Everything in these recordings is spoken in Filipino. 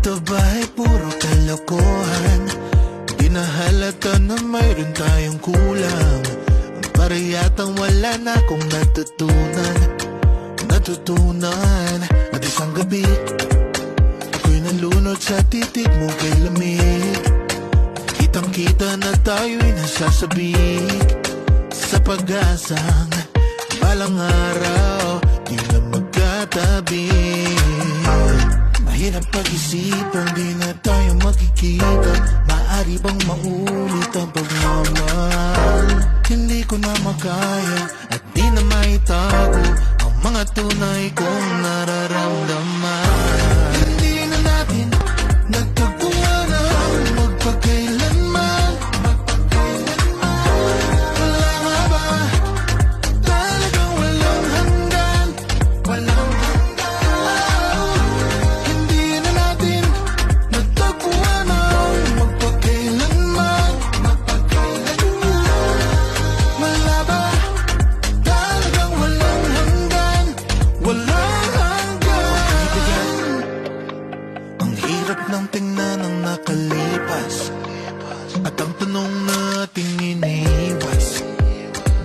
Ito ba'y puro kalokohan? Di na halata na mayroon tayong kulang. Para yatang wala na akong natutunan at isang gabi ako'y nalunod sa titig mo kay lamig. Kitang kita na tayo'y nasasabik sa pag-asang balang araw di na magkatabi. Mahirap pag-isipan, di na tayo magkikita. Maaari bang maulit ang pagmamahal? Hindi ko na makaya at di na maitago ang mga tunay kong nararamdaman. Hindi na natin nagtagpuan ang magpakailanman. Wala nga ba talagang walang hanggan? Walang hanggan. Hindi na natin nagtagpuan ang magpakailanman. Wala ba talagang walang hanggan? Walang hanggan. Ang hirap ng tingnan ang nakalipas at ang tanong nating iniwas.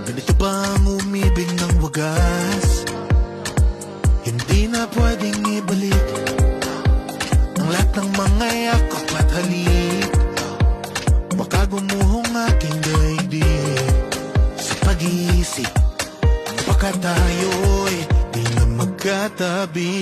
Ganito ba ang umibig ng wagas? Hindi na pwedeng ibalik ang lahat ng mga yakap at halik. Baka gumuhong aking daigdig sa pag-iisip. Baka tayo'y di na magkatabi.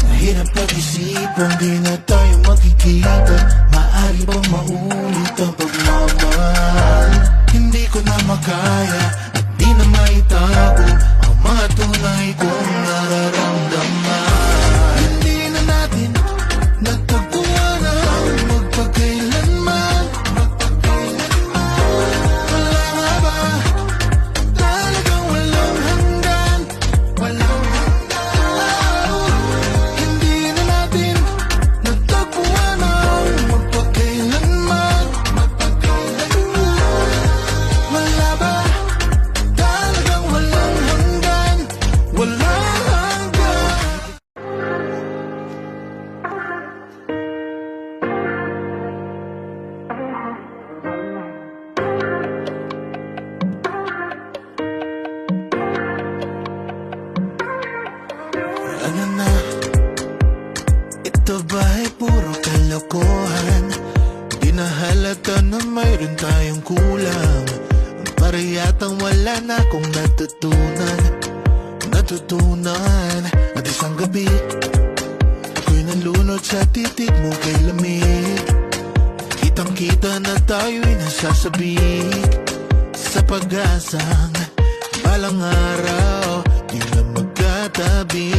Mahirap pag-isipan, di na tayo magkikita. Maaari bang maulit ang pagmamahal? Hindi ko na makaya at di na maitago ang mga tunay kong nararamdaman. Hindi na natin nagtagpuan ang magpakailanman. Wala nga ba talagang walang hanggan? Walang hanggan. Hindi na natin nagtagpuan ang magpakailanman. Wala ba talagang walang hanggan? Walang hanggan. Ano na? Ito ba'y puro kalokohan? Di na halata na mayroon tayong kulang. Para yatang wala na akong natutunan at isang gabi ako'y nalunod sa titig mo kay lamig. Kitang kita na tayo'y nasasabik sa pag-asang balang araw di na magkatabi.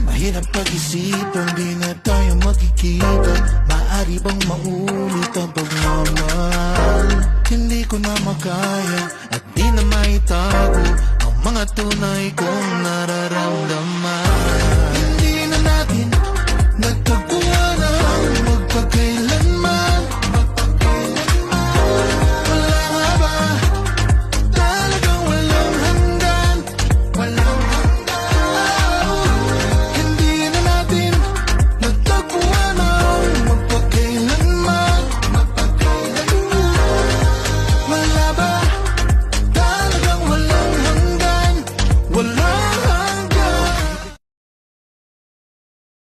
Mahirap pag-isipan, di na tayo magkikita. Maaari bang maulit ang pagmamahal? Hindi ko na makaya at di na maitago ang mga tunay kong nararamdaman.